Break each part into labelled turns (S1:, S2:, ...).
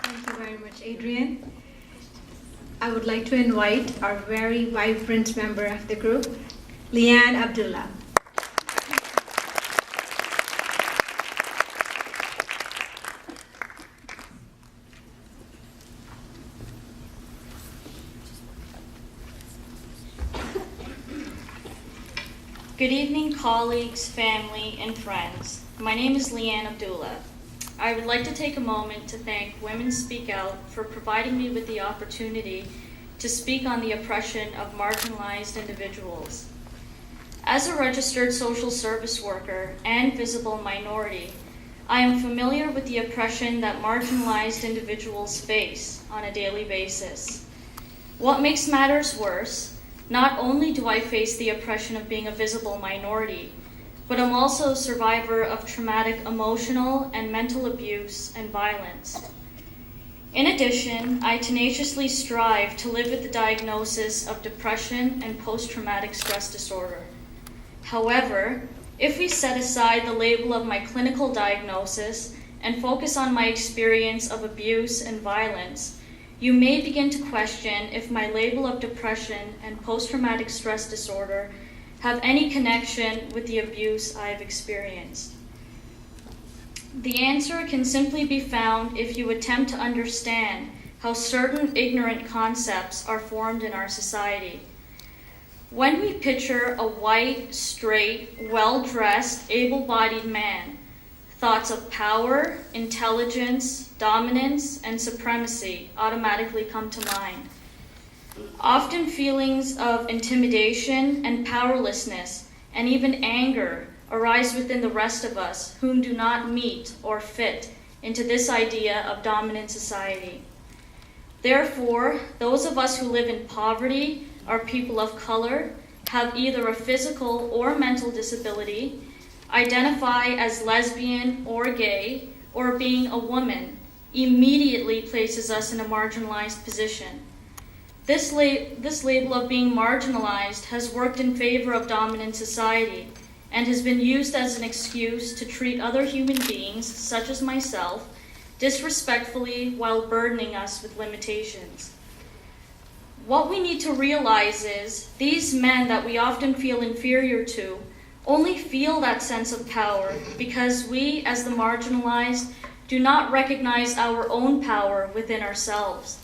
S1: Thank you very much, Adrian. I would like to invite our very vibrant member of the group, Leanne Abdulla.
S2: Good evening, colleagues, family, and friends. My name is Leanne Abdulla. I would like to take a moment to thank Women Speak Out for providing me with the opportunity to speak on the oppression of marginalized individuals. As a registered social service worker and visible minority, I am familiar with the oppression that marginalized individuals face on a daily basis. What makes matters worse, not only do I face the oppression of being a visible minority, but I'm also a survivor of traumatic emotional and mental abuse and violence. In addition, I tenaciously strive to live with the diagnosis of depression and post-traumatic stress disorder. However, if we set aside the label of my clinical diagnosis and focus on my experience of abuse and violence, you may begin to question if my label of depression and post-traumatic stress disorder have any connection with the abuse I have experienced. The answer can simply be found if you attempt to understand how certain ignorant concepts are formed in our society. When we picture a white, straight, well-dressed, able-bodied man, thoughts of power, intelligence, dominance, and supremacy automatically come to mind. Often feelings of intimidation and powerlessness and even anger arise within the rest of us whom do not meet or fit into this idea of dominant society. Therefore, those of us who live in poverty, are people of color, have either a physical or mental disability, identify as lesbian or gay, or being a woman, immediately places us in a marginalized position. This label of being marginalized has worked in favor of dominant society and has been used as an excuse to treat other human beings, such as myself, disrespectfully while burdening us with limitations. What we need to realize is these men that we often feel inferior to only feel that sense of power because we, as the marginalized, do not recognize our own power within ourselves,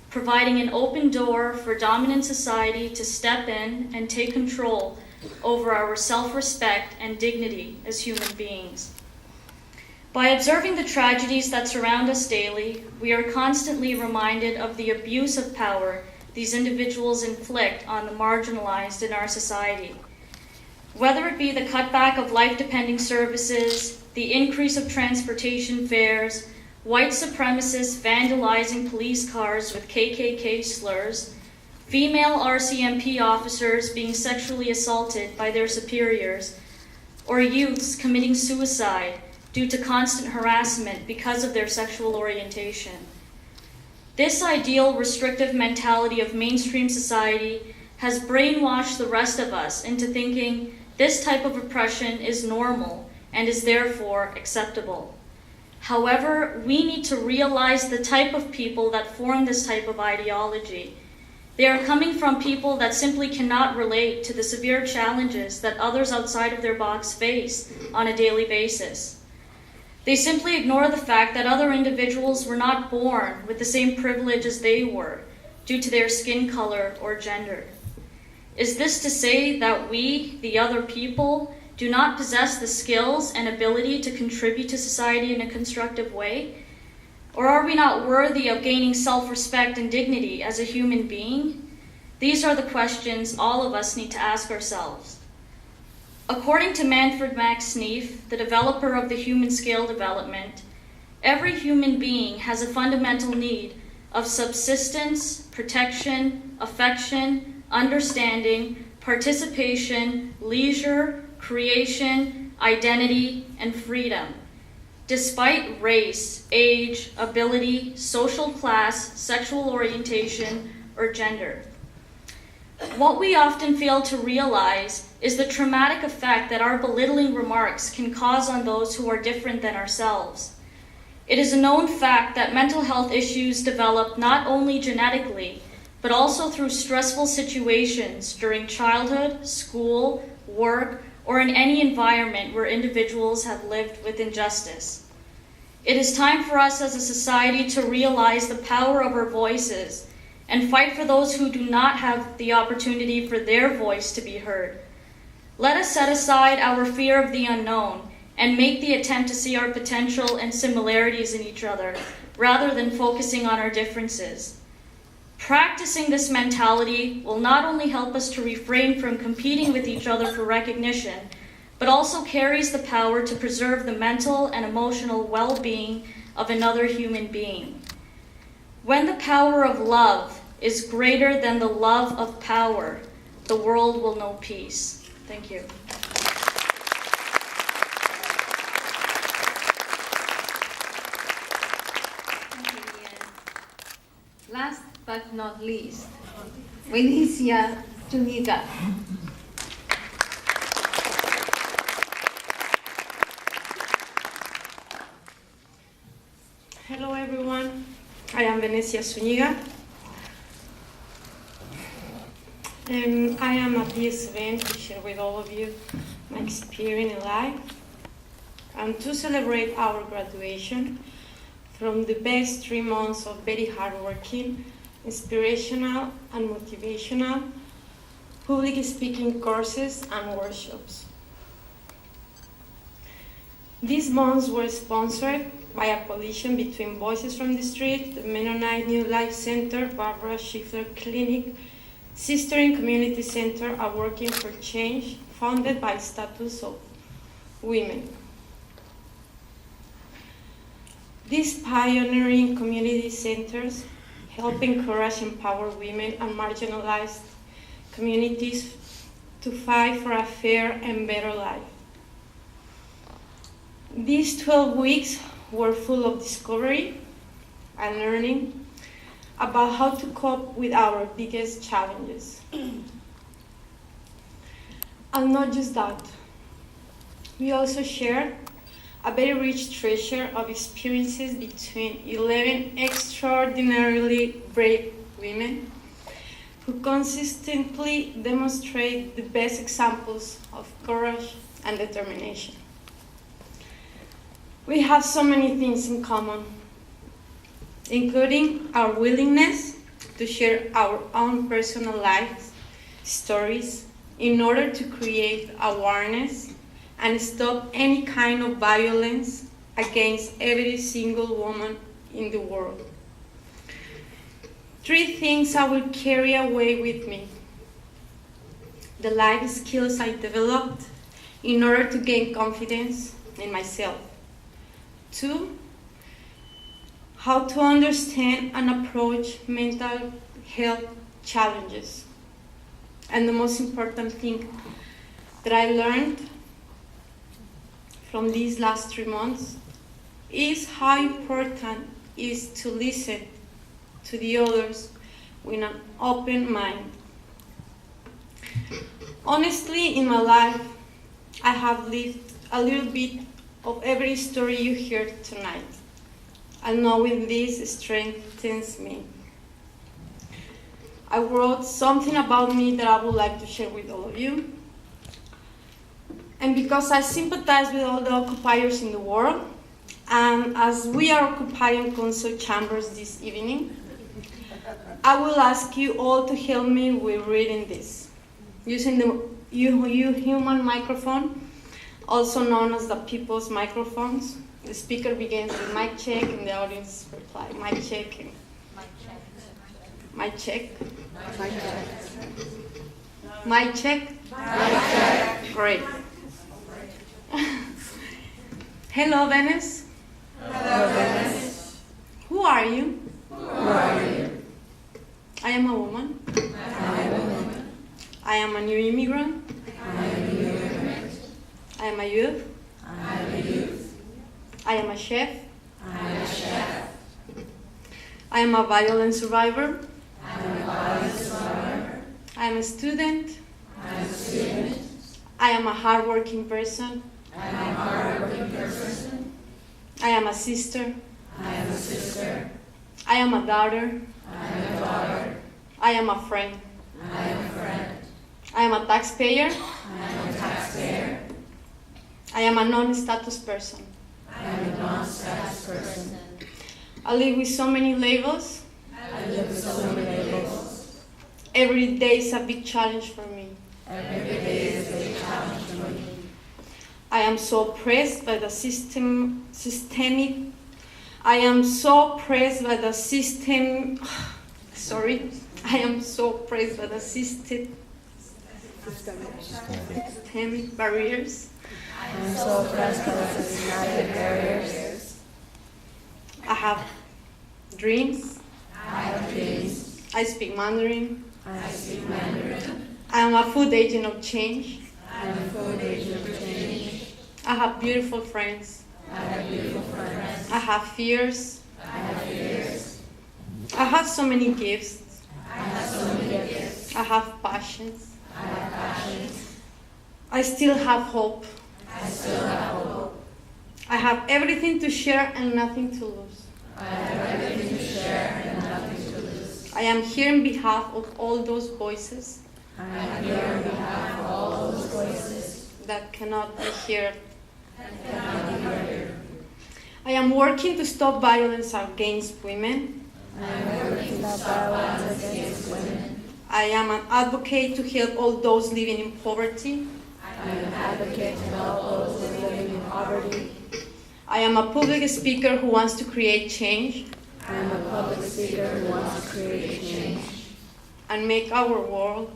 S2: providing an open door for dominant society to step in and take control over our self-respect and dignity as human beings. By observing the tragedies that surround us daily, we are constantly reminded of the abuse of power these individuals inflict on the marginalized in our society. Whether it be the cutback of life-depending services, the increase of transportation fares, white supremacists vandalizing police cars with KKK slurs, female RCMP officers being sexually assaulted by their superiors, or youths committing suicide due to constant harassment because of their sexual orientation. This ideal restrictive mentality of mainstream society has brainwashed the rest of us into thinking this type of oppression is normal and is therefore acceptable. However, we need to realize the type of people that form this type of ideology. They are coming from people that simply cannot relate to the severe challenges that others outside of their box face on a daily basis. They simply ignore the fact that other individuals were not born with the same privilege as they were due to their skin color or gender. Is this to say that we, the other people, do not possess the skills and ability to contribute to society in a constructive way? Or are we not worthy of gaining self-respect and dignity as a human being? These are the questions all of us need to ask ourselves. According to Manfred Max Neef, the developer of the human scale development, every human being has a fundamental need of subsistence, protection, affection, understanding, participation, leisure, creation, identity, and freedom, despite race, age, ability, social class, sexual orientation, or gender. What we often fail to realize is the traumatic effect that our belittling remarks can cause on those who are different than ourselves. It is a known fact that mental health issues develop not only genetically, but also through stressful situations during childhood, school, work, or in any environment where individuals have lived with injustice. It is time for us as a society to realize the power of our voices and fight for those who do not have the opportunity for their voice to be heard. Let us set aside our fear of the unknown and make the attempt to see our potential and similarities in each other, rather than focusing on our differences. Practicing this mentality will not only help us to refrain from competing with each other for recognition, but also carries the power to preserve the mental and emotional well-being of another human being. When the power of love is greater than the love of power, the world will know peace. Thank you.
S3: Last but not least, Leanne Abdulla.
S4: Hello everyone, I am Venecia Zuniga. And I am at this event to share with all of you my experience in life and to celebrate our graduation from the best 3 months of very hardworking, inspirational and motivational public speaking courses and workshops. These months were sponsored by a coalition between Voices from the Street, the Mennonite New Life Center, Barbara Schiffler Clinic, Sistering Community Center, A Working for Change, founded by Status of Women. These pioneering community centers help encourage and empower women and marginalized communities to fight for a fair and better life. These 12 weeks were full of discovery and learning about how to cope with our biggest challenges. And not just that, we also shared a very rich treasure of experiences between 11 extraordinarily brave women who consistently demonstrate the best examples of courage and determination. We have so many things in common, including our willingness to share our own personal lives, stories, in order to create awareness and stop any kind of violence against every single woman in the world. 3 things I will carry away with me: the life skills I developed in order to gain confidence in myself. 2, how to understand and approach mental health challenges. And the most important thing that I learned from these last 3 months is how important it is to listen to the others with an open mind. Honestly, in my life, I have lived a little bit of every story you heard tonight, and knowing this strengthens me. I wrote something about me that I would like to share with all of you. And because I sympathize with all the occupiers in the world, and as we are occupying council chambers this evening, I will ask you all to help me with reading this, using the human microphone, also known as the people's microphones. The speaker begins with mic check, and the audience reply, mic check, and mic check. Mic check. Great. Hello, Venice.
S5: Hello, Venice.
S4: Who are you?
S5: Who are you?
S4: I am a woman.
S5: I am a woman.
S4: I am a new immigrant.
S5: I am a new immigrant.
S4: I am a youth.
S5: I am a youth.
S4: I am a chef.
S5: I am a chef.
S4: I am a violence survivor.
S5: I am a violence survivor.
S4: I am a student.
S5: I am a student.
S4: I am a hardworking person.
S5: I am a hardworking person.
S4: I am a sister.
S5: a sister.
S4: I am a daughter.
S5: I am a daughter.
S4: I am a friend.
S5: I am a friend.
S4: I am a taxpayer.
S5: I am a taxpayer.
S4: I am a non-status person.
S5: I am a non-status person.
S4: I live with so many labels.
S5: I live with so many labels.
S4: Every day is a big challenge for me.
S5: Every day is a big challenge for me.
S4: I am so oppressed by the systemic. I am so oppressed by the system. Sorry. I am so oppressed by the systemic barriers.
S5: I am so oppressed by the systematic barriers.
S4: I have dreams.
S5: I have dreams.
S4: I speak Mandarin.
S5: I speak Mandarin.
S4: I am a food agent of change.
S5: I am a food agent of change.
S4: I have beautiful friends.
S5: I have beautiful friends.
S4: I have fears.
S5: I have fears.
S4: I have so many gifts.
S5: I have so many gifts.
S4: I have passions.
S5: I have passions.
S4: I still have hope.
S5: I still have hope.
S4: I have everything to share and nothing to lose.
S5: I have everything to share and nothing to lose.
S4: I am here in behalf of all those voices
S5: I am here on behalf of all those voices
S4: that cannot be heard.
S5: that cannot be heard.
S4: I am working to stop violence against women.
S5: I am working to stop violence against women.
S4: I am an advocate to help all those living in poverty.
S5: I am an advocate to help those living in poverty.
S4: I am a public speaker who wants to create change
S5: I am a public speaker who wants to create change
S4: and make our world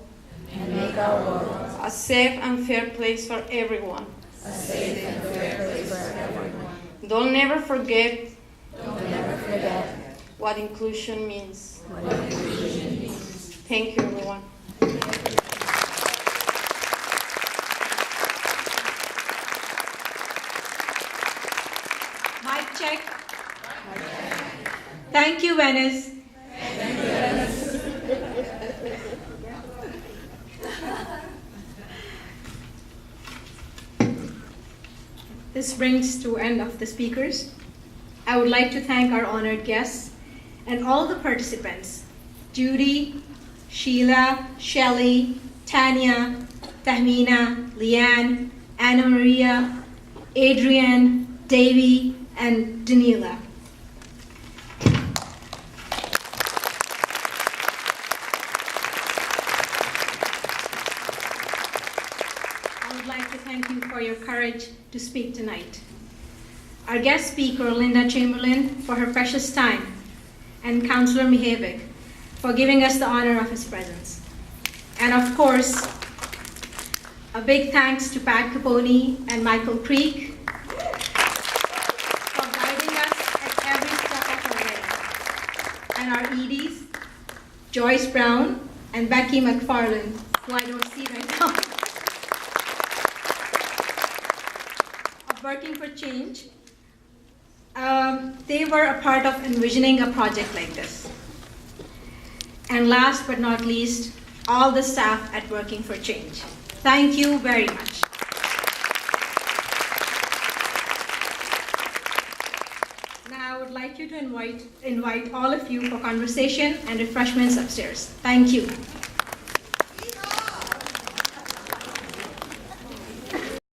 S5: and make our world
S4: a safe and fair place for everyone.
S5: a safe and fair place for everyone.
S4: Don't never forget
S5: Don't never forget
S4: what inclusion means.
S5: what inclusion means.
S4: Thank you, everyone.
S1: Mic check. Thank you, Venice. This brings to end of the speakers. I would like to thank our honored guests and all the participants, Judy, Sheila, Shelley, Tanya, Tahmina, Leanne, Anna Maria, Adrienne, Davy, and Danila. I would like to thank you for your courage to speak tonight. Our guest speaker, Linda Chamberlain, for her precious time, and Councillor Mihevik for giving us the honor of his presence. And of course, a big thanks to Pat Capone and Michael Creek for guiding us at every step of our way. And our EDs, Joyce Brown and Becky McFarland, who I don't see right now, of Working for Change. They were a part of envisioning a project like this. And last but not least, all the staff at Working for Change. Thank you very much. Now I would like you to invite all of you for conversation and refreshments upstairs. Thank you.